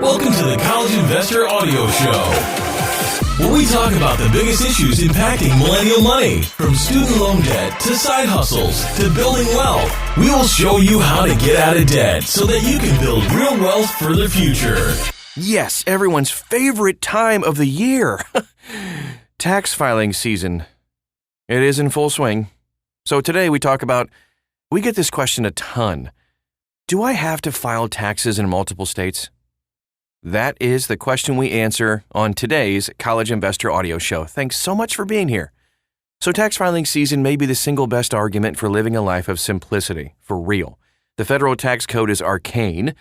Welcome to the College Investor Audio Show, where we talk about the biggest issues impacting millennial money, from student loan debt to side hustles to building wealth. We will show you how to get out of debt so that you can build real wealth for the future. Yes, everyone's favorite time of the year. Tax filing season. It is in full swing. So today we get this question a ton. Do I have to file taxes in multiple states? That is the question we answer on today's College Investor Audio Show. Thanks so much for being here. So tax filing season may be the single best argument for living a life of simplicity, for real. The federal tax code is arcane,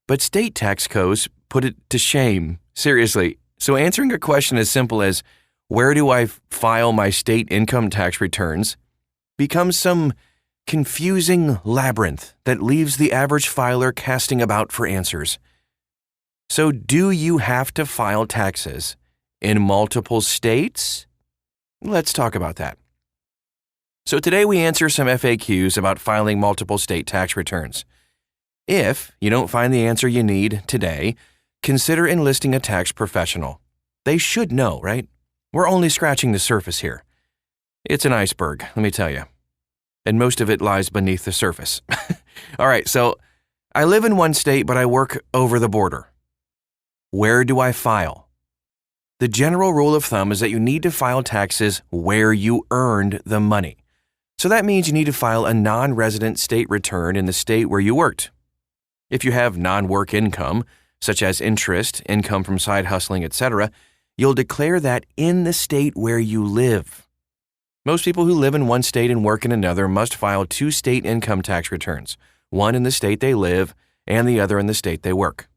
but state tax codes put it to shame. Seriously. So answering a question as simple as, where do I file my state income tax returns, becomes some confusing labyrinth that leaves the average filer casting about for answers. So do you have to file taxes in multiple states? Let's talk about that. So today we answer some FAQs about filing multiple state tax returns. If you don't find the answer you need today, consider enlisting a tax professional. They should know, right? We're only scratching the surface here. It's an iceberg, let me tell you. And most of it lies beneath the surface. All right, so I live in one state, but I work over the border. Where do I file? The general rule of thumb is that you need to file taxes where you earned the money. So that means you need to file a non-resident state return in the state where you worked. If you have non-work income, such as interest, income from side hustling, etc., you'll declare that in the state where you live. Most people who live in one state and work in another must file 2 state income tax returns, one in the state they live and the other in the state they work.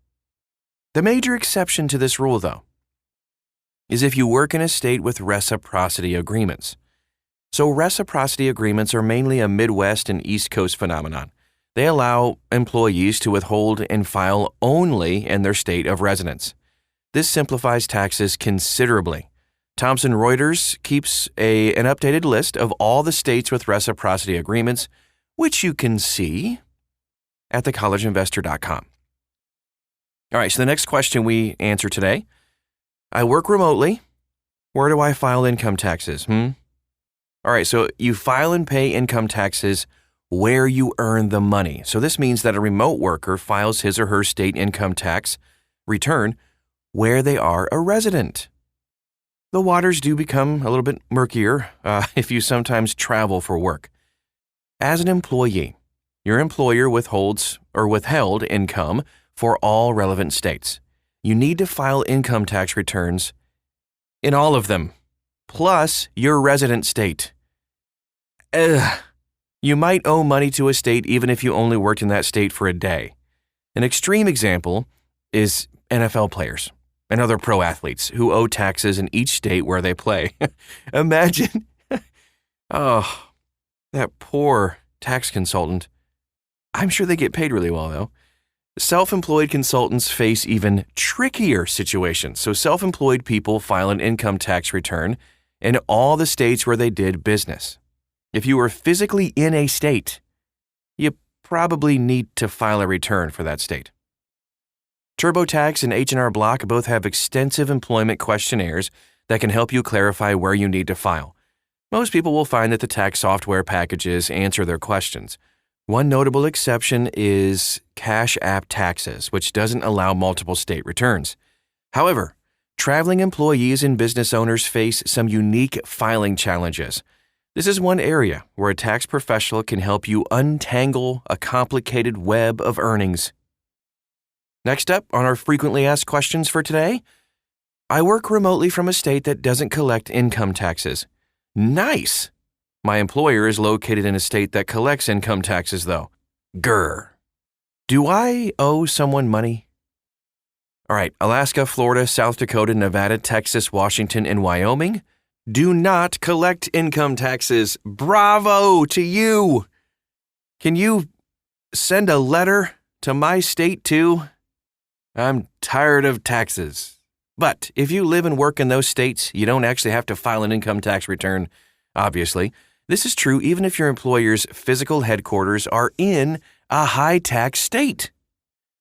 The major exception to this rule, though, is if you work in a state with reciprocity agreements. So reciprocity agreements are mainly a Midwest and East Coast phenomenon. They allow employees to withhold and file only in their state of residence. This simplifies taxes considerably. Thomson Reuters keeps an updated list of all the states with reciprocity agreements, which you can see at thecollegeinvestor.com. All right, so the next question we answer today, I work remotely. Where do I file income taxes? All right, so you file and pay income taxes where you earn the money. So this means that a remote worker files his or her state income tax return where they are a resident. The waters do become a little bit murkier if you sometimes travel for work. As an employee, your employer withheld income for all relevant states. You need to file income tax returns in all of them, plus your resident state. You might owe money to a state even if you only worked in that state for a day. An extreme example is NFL players and other pro athletes who owe taxes in each state where they play. Imagine, that poor tax consultant. I'm sure they get paid really well, though. Self-employed consultants face even trickier situations. So self-employed people file an income tax return in all the states where they did business. If you were physically in a state, you probably need to file a return for that state. TurboTax and H&R Block both have extensive employment questionnaires that can help you clarify where you need to file. Most people will find that the tax software packages answer their questions. One notable exception is Cash App Taxes, which doesn't allow multiple state returns. However, traveling employees and business owners face some unique filing challenges. This is one area where a tax professional can help you untangle a complicated web of earnings. Next up on our frequently asked questions for today, I work remotely from a state that doesn't collect income taxes. Nice! My employer is located in a state that collects income taxes, though. Grr. Do I owe someone money? All right, Alaska, Florida, South Dakota, Nevada, Texas, Washington, and Wyoming do not collect income taxes. Bravo to you! Can you send a letter to my state, too? I'm tired of taxes. But if you live and work in those states, you don't actually have to file an income tax return, obviously. This is true even if your employer's physical headquarters are in a high-tax state.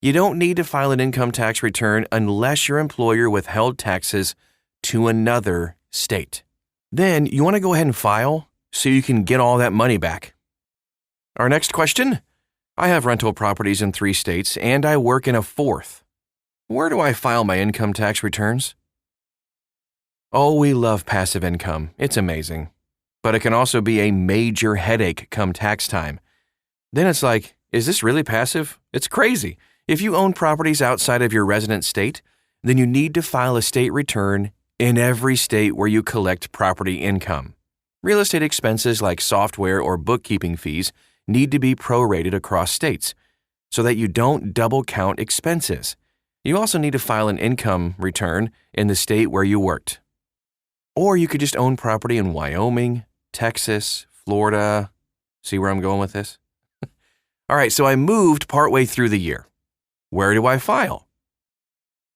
You don't need to file an income tax return unless your employer withheld taxes to another state. Then you want to go ahead and file so you can get all that money back. Our next question. I have rental properties in 3 states and I work in a 4th. Where do I file my income tax returns? Oh, we love passive income. It's amazing. But it can also be a major headache come tax time. Then it's like, is this really passive? It's crazy. If you own properties outside of your resident state, then you need to file a state return in every state where you collect property income. Real estate expenses like software or bookkeeping fees need to be prorated across states so that you don't double count expenses. You also need to file an income return in the state where you worked. Or you could just own property in Wyoming, Texas, Florida. See where I'm going with this? All right, so I moved partway through the year. Where do I file?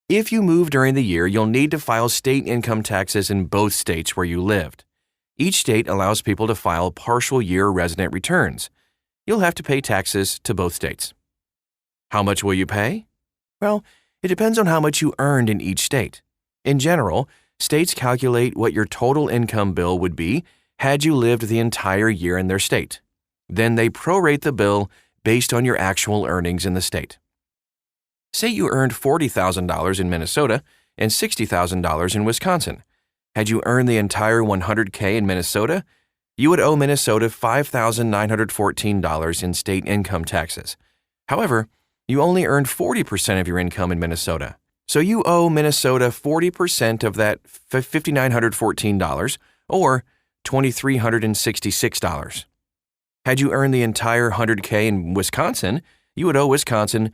If you move during the year, you'll need to file state income taxes in both states where you lived. Each state allows people to file partial year resident returns. You'll have to pay taxes to both states. How much will you pay? Well, it depends on how much you earned in each state. In general, states calculate what your total income bill would be had you lived the entire year in their state. Then they prorate the bill based on your actual earnings in the state. Say you earned $40,000 in Minnesota and $60,000 in Wisconsin. Had you earned the entire $100K in Minnesota, you would owe Minnesota $5,914 in state income taxes. However, you only earned 40% of your income in Minnesota. So you owe Minnesota 40% of that $5,914, or $2,366. Had you earned the entire $100K in Wisconsin, you would owe Wisconsin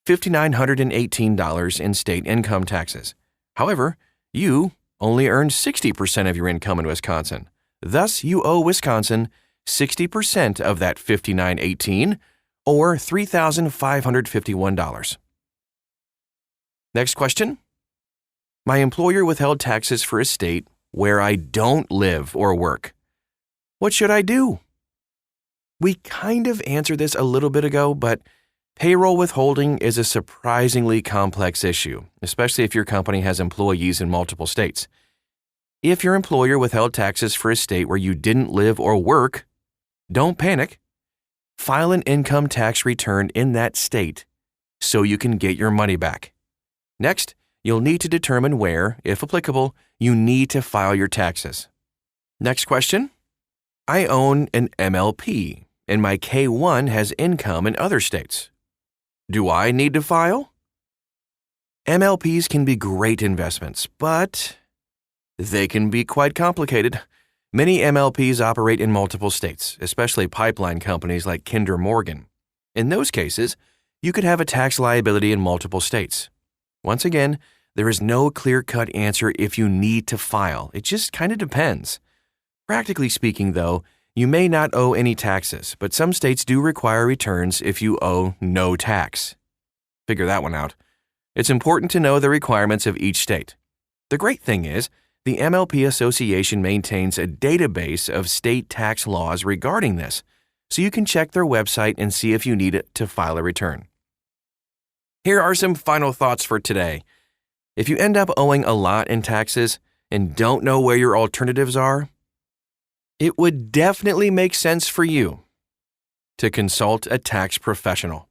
$5,918 in state income taxes. However, you only earned 60% of your income in Wisconsin. Thus, you owe Wisconsin 60% of that $5,918, or $3,551. Next question. My employer withheld taxes for a state where I don't live or work. What should I do? We kind of answered this a little bit ago, but payroll withholding is a surprisingly complex issue, especially if your company has employees in multiple states. If your employer withheld taxes for a state where you didn't live or work, don't panic. File an income tax return in that state so you can get your money back. Next, you'll need to determine where, if applicable, you need to file your taxes. Next question. I own an MLP, and my K-1 has income in other states. Do I need to file? MLPs can be great investments, but they can be quite complicated. Many MLPs operate in multiple states, especially pipeline companies like Kinder Morgan. In those cases, you could have a tax liability in multiple states. Once again, there is no clear-cut answer if you need to file. It just kind of depends. Practically speaking, though, you may not owe any taxes, but some states do require returns if you owe no tax. Figure that one out. It's important to know the requirements of each state. The great thing is, the MLP Association maintains a database of state tax laws regarding this, so you can check their website and see if you need it to file a return. Here are some final thoughts for today. If you end up owing a lot in taxes and don't know where your alternatives are, it would definitely make sense for you to consult a tax professional.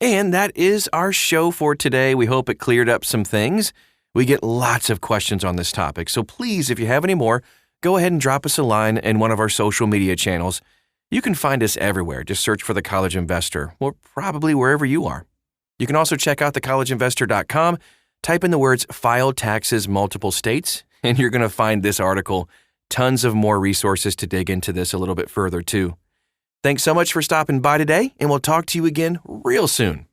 And that is our show for today. We hope it cleared up some things. We get lots of questions on this topic, so please, if you have any more, go ahead and drop us a line in one of our social media channels. You can find us everywhere. Just search for The College Investor, or probably wherever you are. You can also check out thecollegeinvestor.com, type in the words "file taxes multiple states," and you're going to find this article. Tons of more resources to dig into this a little bit further, too. Thanks so much for stopping by today, and we'll talk to you again real soon.